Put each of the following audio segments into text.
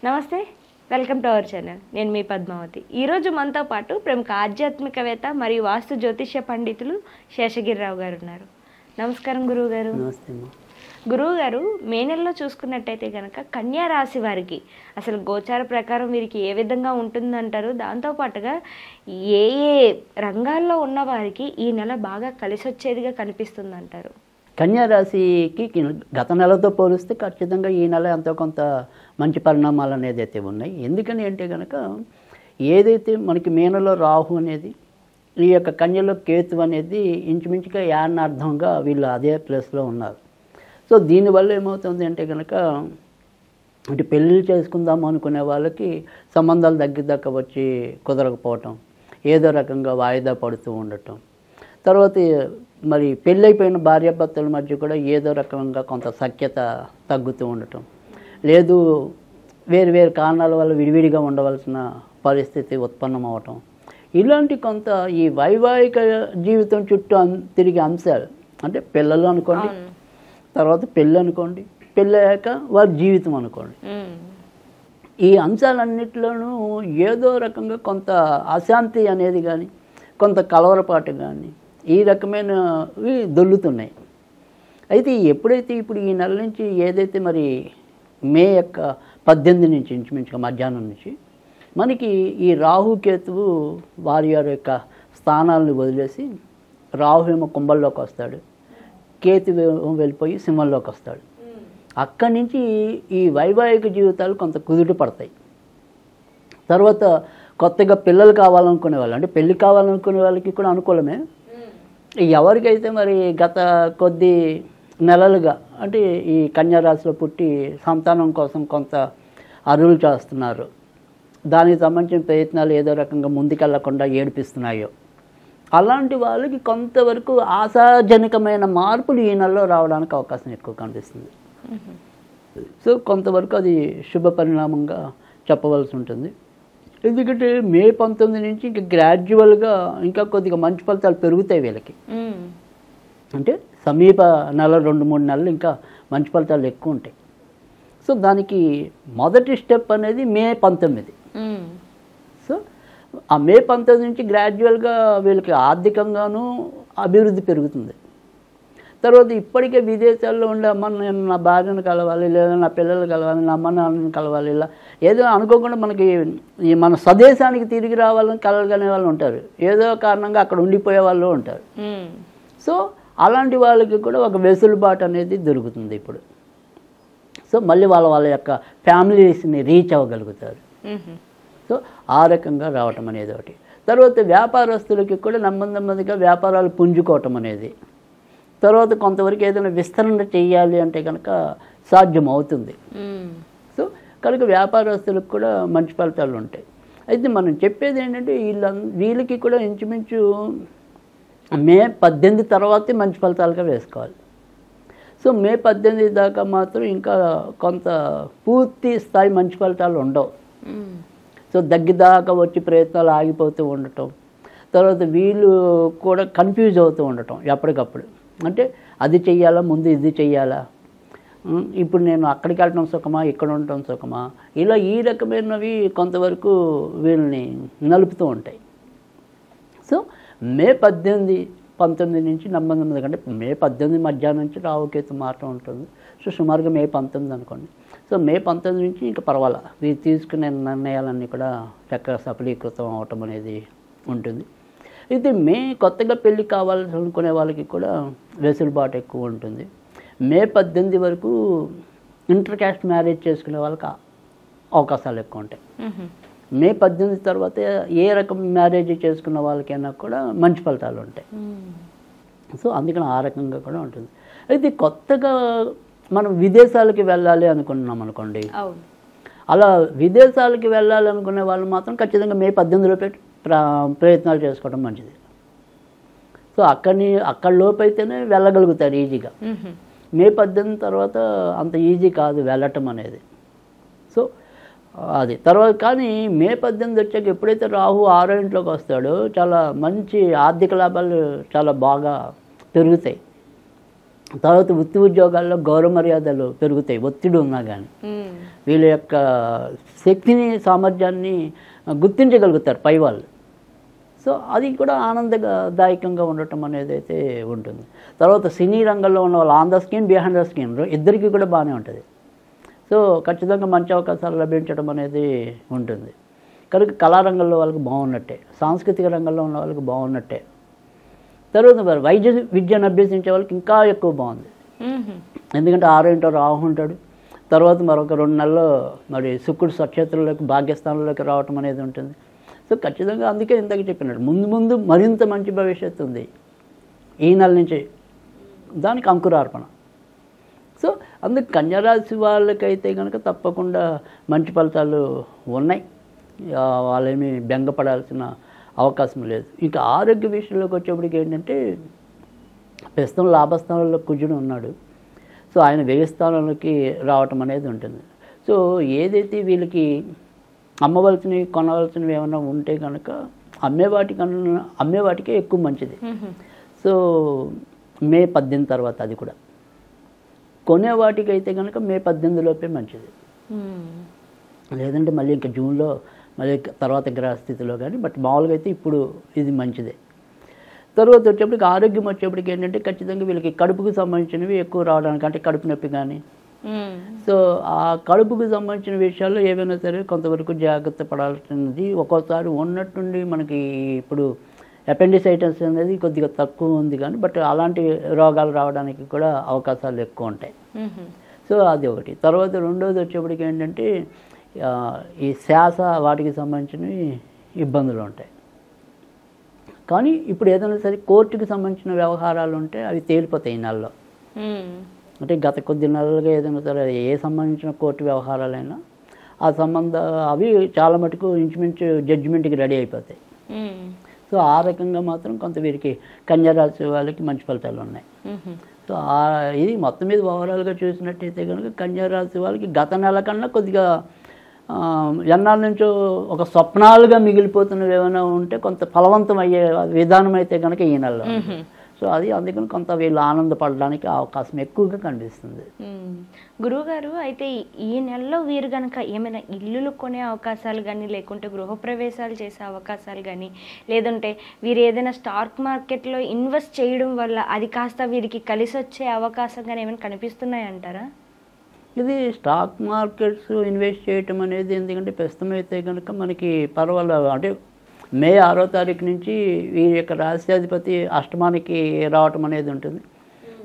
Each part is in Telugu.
నమస్తే, వెల్కమ్ టు అవర్ ఛానల్. నేను మీ పద్మావతి. ఈరోజు మనతో పాటు ప్రముఖ ఆధ్యాత్మికవేత్త మరియు వాస్తు జ్యోతిష్య పండితులు శేషగిరిరావు గారు ఉన్నారు. నమస్కారం గురువుగారు. గురువుగారు, మే నెలలో చూసుకున్నట్టయితే కనుక కన్యా రాశి వారికి అసలు గోచార ప్రకారం వీరికి ఏ విధంగా ఉంటుందంటారు? దాంతోపాటుగా ఏ ఏ రంగాల్లో ఉన్న వారికి ఈ నెల బాగా కలిసి వచ్చేదిగా కనిపిస్తుంది అంటారు? కన్యా రాశికి గత నెలతో పోలిస్తే ఖచ్చితంగా ఈ నెల ఎంతో కొంత మంచి పరిణామాలు అనేది అయితే ఉన్నాయి. ఎందుకని అంటే కనుక ఏదైతే మనకి మీనలో రాహు అనేది, ఈ యొక్క కన్యలో కేతు అనేది ఇంచుమించుగా యానార్థంగా వీళ్ళు అదే ప్లేస్లో ఉన్నారు. సో దీనివల్ల ఏమవుతుంది అంటే కనుక అంటే పెళ్ళిళ్ళు చేసుకుందాము అనుకునే వాళ్ళకి సంబంధాలు దగ్గర వచ్చి కుదరకపోవటం, ఏదో రకంగా వాయిదా పడుతూ ఉండటం, తర్వాత మరి పెళ్ళైపోయిన భార్యాభర్తల మధ్య కూడా ఏదో రకంగా కొంత సఖ్యత తగ్గుతూ ఉండటం, లేదు వేరు వేరు కారణాల వల్ల విడివిడిగా ఉండవలసిన పరిస్థితి ఉత్పన్నం అవ్వటం, ఇలాంటి కొంత ఈ వైవాహిక జీవితం చుట్టూ తిరిగే అంశాలు అంటే పిల్లలు అనుకోండి, తర్వాత పెళ్ళి అనుకోండి, పెళ్ళయ్యాక వారి జీవితం అనుకోండి, ఈ అంశాలన్నిటిలోనూ ఏదో రకంగా కొంత అశాంతి అనేది కానీ కొంత కలవరపాటు కానీ ఈ రకమైనవి దొల్లుతున్నాయి. అయితే ఎప్పుడైతే ఇప్పుడు ఈ నెల నుంచి ఏదైతే మరి మే 18 నుంచి ఇంచుమించుగా మధ్యాహ్నం నుంచి మనకి ఈ రాహుకేతువు వారి యొక్క స్థానాలను వదిలేసి, రాహు ఏమో కుంభంలోకి వస్తాడు, కేతు వెళ్ళిపోయి సింహంలోకి వస్తాడు. అక్కడి నుంచి ఈ వైవాహిక జీవితాలు కొంత కుదుట పడతాయి. తర్వాత కొత్తగా పిల్లలు కావాలనుకునే వాళ్ళు, అంటే పెళ్ళి కావాలనుకునే వాళ్ళకి కూడా అనుకూలమే. ఎవరికైతే మరి గత కొద్ది నెలలుగా అంటే ఈ కన్యా రాశిలో పుట్టి సంతానం కోసం కొంత అరువులు చేస్తున్నారు, దానికి సంబంధించిన ప్రయత్నాలు ఏదో రకంగా ముందుకెళ్లకుండా ఏడిపిస్తున్నాయో అలాంటి వాళ్ళకి కొంతవరకు ఆశాజనకమైన మార్పులు ఈ నెలలో రావడానికి అవకాశం ఎక్కువ కనిపిస్తుంది. సో కొంతవరకు అది శుభ పరిణామంగా చెప్పవలసి ఉంటుంది. ఎందుకంటే మే 19 నుంచి ఇంకా గ్రాడ్యువల్గా ఇంకా కొద్దిగా మంచి ఫలితాలు పెరుగుతాయి వీళ్ళకి. అంటే సమీప నెల 2-3 నెలలు ఇంకా మంచి ఫలితాలు ఎక్కువ ఉంటాయి. సో దానికి మొదటి స్టెప్ అనేది మే 19. సో ఆ మే 19 నుంచి గ్రాడ్యువల్గా వీళ్ళకి ఆర్థికంగానూ అభివృద్ధి పెరుగుతుంది. తర్వాత ఇప్పటికే విదేశాల్లో ఉండే అమ్మ నేను నా భార్యను కలవాలి, లేదా నా పిల్లలు కలవాలి, నా అమ్మ నాన్నని కలవాలి, ఇలా ఏదో అనుకోకుండా మనకి మన స్వదేశానికి తిరిగి రావాలని కలగనే వాళ్ళు ఉంటారు, ఏదో కారణంగా అక్కడ ఉండిపోయే వాళ్ళు ఉంటారు. సో అలాంటి వాళ్ళకి కూడా ఒక వెసులుబాటు అనేది దొరుకుతుంది ఇప్పుడు. సో మళ్ళీ వాళ్ళ యొక్క ఫ్యామిలీస్ని రీచ్ అవ్వగలుగుతారు. సో ఆ రకంగా రావటం అనేది ఒకటి. తర్వాత వ్యాపారస్తులకి కూడా నెమ్మదిగా వ్యాపారాలు పుంజుకోవటం అనేది, తర్వాత కొంతవరకు ఏదైనా విస్తరణ చేయాలి అంటే కనుక సాధ్యం అవుతుంది. సో కనుక వ్యాపారస్తులకు కూడా మంచి ఫలితాలు ఉంటాయి. అయితే మనం చెప్పేది ఏంటంటే వీళ్ళకి కూడా ఇంచుమించు మే 18 తర్వాతే మంచి ఫలితాలుగా వేసుకోవాలి. సో మే 18 దాకా మాత్రం ఇంకా కొంత పూర్తి స్థాయి మంచి ఫలితాలు ఉండవు. సో దగ్గరదాకా వచ్చి ప్రయత్నాలు ఆగిపోతూ ఉండటం, తర్వాత వీళ్ళు కూడా కన్ఫ్యూజ్ అవుతూ ఉండటం ఎప్పటికప్పుడు. అంటే అది చెయ్యాలా, ముందు ఇది చెయ్యాలా, ఇప్పుడు నేను అక్కడికి వెళ్ళటం సుఖమా, ఇక్కడ ఉండటం సుఖమా, ఇలా ఈ రకమైనవి కొంతవరకు వీళ్ళని నలుపుతూ ఉంటాయి. సో మే 18-19 నుంచి నెమ్మదిగా, అంటే మే 18 మధ్యాహ్నం నుంచి రాహుకేతు మారటం ఉంటుంది. సో సుమారుగా మే 19 అనుకోండి. సో మే 19 నుంచి ఇంకా పర్వాలా వీరు తీసుకునే నిర్ణయాలన్నీ కూడా చక్కగా సఫలీకృతం అవటం అనేది ఉంటుంది. అయితే మే కొత్తగా పెళ్ళి కావాలనుకునే వాళ్ళకి కూడా వెసులుబాటు ఎక్కువ ఉంటుంది. మే 18 వరకు ఇంటర్ క్యాస్ట్ మ్యారేజ్ చేసుకునే వాళ్ళకి అవకాశాలు ఎక్కువ ఉంటాయి. మే 18 తర్వాత ఏ రకం మ్యారేజ్ చేసుకున్న వాళ్ళకైనా కూడా మంచి ఫలితాలు ఉంటాయి. సో అందుకని ఆ రకంగా కూడా ఉంటుంది. అయితే కొత్తగా మనం విదేశాలకి వెళ్ళాలి అనుకున్నాం అనుకోండి, అలా విదేశాలకి వెళ్ళాలి అనుకునే వాళ్ళు మాత్రం ఖచ్చితంగా మే 18లో ప్రయత్నాలు చేసుకోవడం మంచిది. సో అక్కడ లోపు అయితేనే వెళ్ళగలుగుతారు ఈజీగా. మే 18 తర్వాత అంత ఈజీ కాదు వెళ్ళటం అనేది. సో అది తర్వాత కానీ మే 18 వచ్చాక ఎప్పుడైతే రాహు 6వ ఇంట్లోకి వస్తాడో చాలా మంచి ఆర్థిక లాభాలు చాలా బాగా పెరుగుతాయి. తర్వాత వృత్తి ఉద్యోగాల్లో గౌరవ మర్యాదలు పెరుగుతాయి, ఒత్తిడి ఉన్నా కానీ వీళ్ళ యొక్క శక్తిని సామర్థ్యాన్ని గుర్తించగలుగుతారు పై వాళ్ళు. సో అది కూడా ఆనందదాయకంగా ఉండటం అనేది అయితే ఉంటుంది. తర్వాత సినీ రంగంలో ఉన్న వాళ్ళు on the screen behind the screen ఇద్దరికీ కూడా బాగానే ఉంటుంది. సో ఖచ్చితంగా మంచి అవకాశాలు లభించడం అనేది ఉంటుంది. కనుక కళారంగంలో వాళ్ళకి బాగున్నట్టే, సాంస్కృతిక రంగంలో ఉన్న వాళ్ళకి బాగున్నట్టే. తర్వాత మరి వైద్య విద్యను అభ్యసించే వాళ్ళకి ఇంకా ఎక్కువ బాగుంది. ఎందుకంటే 6 రాహు ఉంటాడు. తర్వాత మరొక 2 నెలల్లో మరి శుక్రుడు స్వక్షేత్రంలోకి భాగ్యస్థానంలోకి రావటం అనేది ఉంటుంది. సో ఖచ్చితంగా అందుకే ఇంతకు చెప్పినట్టు ముందు మరింత మంచి భవిష్యత్తు ఉంది ఈ నెల నుంచి, దానికి అంకురార్పణ. సో అందుకు కన్యారాశి వాళ్ళకైతే కనుక తప్పకుండా మంచి ఫలితాలు ఉన్నాయి, వాళ్ళేమీ బెంగపడాల్సిన అవకాశం లేదు. ఇంకా ఆరోగ్య విషయంలోకి వచ్చేప్పటికి ఏంటంటే ప్రస్తుతం లాభస్థానంలో కుజుడు ఉన్నాడు. సో ఆయన వ్యయ స్థానంలోకి రావటం అనేది ఉంటుంది. సో ఏదైతే వీళ్ళకి అమ్మవలసినవి కొనవలసినవి ఏమైనా ఉంటే కనుక అమ్మేవాటికే ఎక్కువ మంచిది. సో మే 18 తర్వాత, అది కూడా కొనేవాటికి అయితే కనుక మే 18 లోపే మంచిది. లేదంటే మళ్ళీ ఇంకా జూన్లో మళ్ళీ తర్వాత గ్రహస్థితిలో కానీ, బట్ మామూలుగా అయితే ఇప్పుడు ఇది మంచిదే. తర్వాత వచ్చేప్పటికి ఆరోగ్యం వచ్చేప్పటికి ఏంటంటే ఖచ్చితంగా వీళ్ళకి కడుపుకు సంబంధించినవి ఎక్కువ రావడానికి, అంటే కడుపు నొప్పి కానీ. సో ఆ కడుపుకు సంబంధించిన విషయాల్లో ఏవైనా సరే కొంతవరకు జాగ్రత్త పడాల్సినది. ఒక్కోసారి ఉన్నట్టుండి మనకి ఇప్పుడు అపెండిసైటిస్ అనేది కొద్దిగా తక్కువ ఉంది కానీ, బట్ అలాంటి రోగాలు రావడానికి కూడా అవకాశాలు ఎక్కువ ఉంటాయి. సో అది ఒకటి. తర్వాత రెండోది వచ్చేప్పటికి ఏంటంటే ఈ శ్వాస వాటికి సంబంధించినవి ఇబ్బందులు ఉంటాయి. కానీ ఇప్పుడు ఏదైనా సరే కోర్టుకి సంబంధించిన వ్యవహారాలు ఉంటే అవి తేలిపోతాయి ఈ నెలలో. అంటే గత కొద్ది నెలలుగా ఏదైనా సరే ఏ సంబంధించిన కోర్టు వ్యవహారాలైనా అవి చాలా మటుకు ఇంచుమించు జడ్జిమెంట్కి రెడీ అయిపోతాయి. సో ఆ రకంగా మాత్రం కొంత వీరికి కన్యారాశి వాళ్ళకి మంచి ఫలితాలు ఉన్నాయి. సో ఇది మొత్తం మీద ఓవరాల్గా చూసినట్టయితే కనుక కన్యారాశి వాళ్ళకి గత నెల కన్నా కొద్దిగా ఎన్నాళ్ళ నుంచో ఒక స్వప్నాలుగా మిగిలిపోతున్నవి ఏమైనా ఉంటే కొంత ఫలవంతం అయ్యే విధానం అయితే కనుక ఈ నెలలో. సో అది అందుకని కొంత వీళ్ళు ఆనందపడడానికి అవకాశం ఎక్కువగా కనిపిస్తుంది. గురువుగారు, అయితే ఈ నెలలో వీరు కనుక ఏమైనా ఇల్లులు కొనే అవకాశాలు కానీ, లేకుంటే గృహప్రవేశాలు చేసే అవకాశాలు కానీ, లేదంటే వీరు ఏదైనా స్టాక్ మార్కెట్లో ఇన్వెస్ట్ చేయడం వల్ల అది కాస్త వీరికి కలిసి వచ్చే అవకాశం కానీ ఏమైనా కనిపిస్తున్నాయంటారా? ఇది స్టాక్ మార్కెట్స్ ఇన్వెస్ట్ చేయటం అనేది ఎందుకంటే ప్రస్తుతం అయితే కనుక మనకి పర్వాలేదు. అంటే మే 6వ తారీఖు నుంచి వీరి యొక్క రాష్ట్రాధిపతి అష్టమానికి రావటం అనేది ఉంటుంది.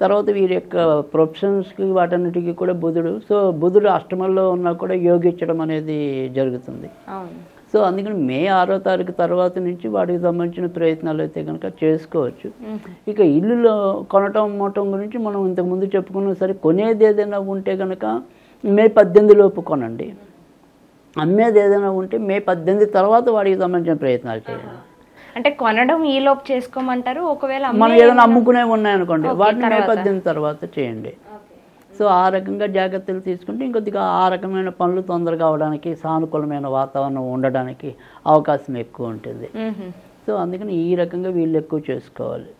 తర్వాత వీరి యొక్క ప్రొఫెషన్స్కి వాటన్నిటికీ కూడా బుధుడు అష్టమంలో ఉన్నా కూడా యోగించడం అనేది జరుగుతుంది. సో అందుకని మే 6వ తారీఖు తర్వాత నుంచి వాటికి సంబంధించిన ప్రయత్నాలు అయితే కనుక చేసుకోవచ్చు. ఇక ఇల్లులో కొనటం అమ్మటం గురించి మనం ఇంతకుముందు చెప్పుకున్నా సరే, కొనేది ఏదైనా ఉంటే కనుక మే 18 లోపు కొనండి. అమ్మేది ఏదైనా ఉంటే మే 18 తర్వాత వాటికి సంబంధించిన ప్రయత్నాలు చేయండి. అంటే కొనడం ఈ లోపు చేసుకోమంటారు. ఒకవేళ మనం ఏదైనా అమ్ముకునేవి ఉన్నాయనుకోండి, వాటిని మే 18 తర్వాత చేయండి. సో ఆ రకంగా జాగ్రత్తలు తీసుకుంటే ఇంకొద్దిగా ఆ రకమైన పనులు తొందరగా అవడానికి, సానుకూలమైన వాతావరణం ఉండడానికి అవకాశం ఎక్కువ ఉంటుంది. సో అందుకని ఈ రకంగా వీళ్ళు ఎక్కువ చేసుకోవాలి.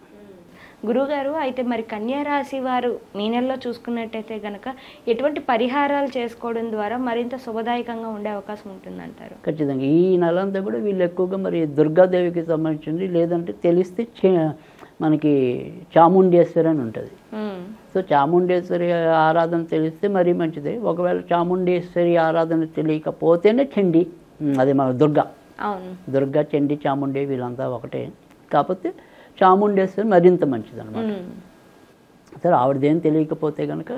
గురువుగారు, అయితే మరి కన్యారాశి వారు మీ నెలలో చూసుకున్నట్టయితే కనుక ఎటువంటి పరిహారాలు చేసుకోవడం ద్వారా మరింత శుభదాయకంగా ఉండే అవకాశం ఉంటుందంటారు? ఖచ్చితంగా ఈ నెలంతా కూడా వీళ్ళు ఎక్కువగా మరి దుర్గాదేవికి సంబంధించింది, లేదంటే తెలిస్తే మనకి చాముండేశ్వరి అని ఉంటుంది. సో చాముండేశ్వరి ఆరాధన తెలిస్తే మరీ మంచిదే. ఒకవేళ చాముండేశ్వరి ఆరాధన తెలియకపోతేనే చండి, అది మన దుర్గా, చండి, చాముండే వీళ్ళంతా ఒకటే. కాకపోతే చాముండేశ్వరి మరింత మంచిది అనమాట. సరే ఆవిడదేం తెలియకపోతే కనుక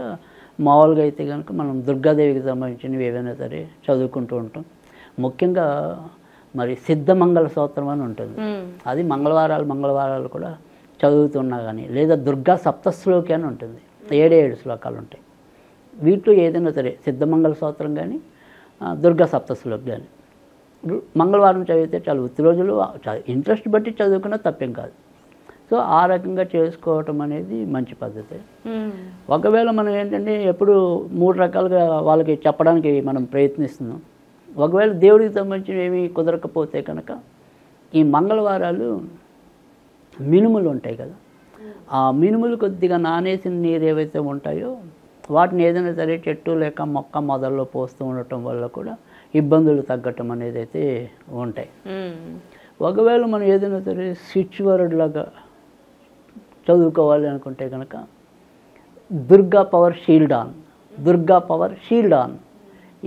మామూలుగా అయితే కనుక మనం దుర్గాదేవికి సంబంధించినవి ఏవైనా సరే చదువుకుంటూ ఉంటాం. ముఖ్యంగా మరి సిద్ధమంగళ స్తోత్రం అని ఉంటుంది. అది మంగళవారాలు కూడా చదువుతున్నా కానీ, లేదా దుర్గా సప్తశ్లోకి అని ఉంటుంది, 7 శ్లోకాలు ఉంటాయి. వీటిలో ఏదైనా సరే సిద్ధమంగళ స్తోత్రం కానీ, దుర్గా సప్తశ్లోకి కానీ మంగళవారం చదివితే చాలు. ఉత్తి రోజులు ఇంట్రెస్ట్ బట్టి చదువుకున్నా తప్పేం కాదు. సో ఆ రకంగా చేసుకోవటం అనేది మంచి పద్ధతి. ఒకవేళ మనం ఏంటంటే ఎప్పుడు 3 రకాలుగా వాళ్ళకి చెప్పడానికి మనం ప్రయత్నిస్తున్నాం. ఒకవేళ దేవుడికి సంబంధించిన ఏమీ కుదరకపోతే కనుక ఈ మంగళవారాలు మినుములు ఉంటాయి కదా, ఆ మినుములు కొద్దిగా నానేసిన నీరు ఏవైతే ఉంటాయో వాటిని ఏదైనా సరే చెట్టు లేక మొక్క మొదల్లో పోస్తూ ఉండటం వల్ల కూడా ఇబ్బందులు తగ్గటం అనేది అయితే ఉంటాయి. ఒకవేళ మనం ఏదైనా సరే స్విచ్ వర్డ్ లాగా చదువుకోవాలి అనుకుంటే కనుక Durga power shield on, Durga power shield on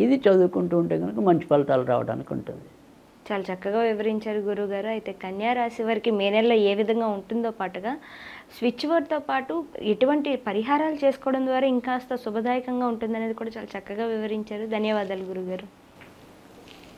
ఇది చదువుకుంటూ ఉంటే కనుక మంచి ఫలితాలు రావడానికి ఉంటుంది. చాలా చక్కగా వివరించారు గురువుగారు. అయితే కన్యా రాశి వారికి మే నెలలో ఏ విధంగా ఉంటుందో పాటుగా స్విచ్ వర్డ్తో పాటు ఎటువంటి పరిహారాలు చేసుకోవడం ద్వారా ఇంకాస్త శుభదాయకంగా ఉంటుందనేది కూడా చాలా చక్కగా వివరించారు. ధన్యవాదాలు గురుగారు.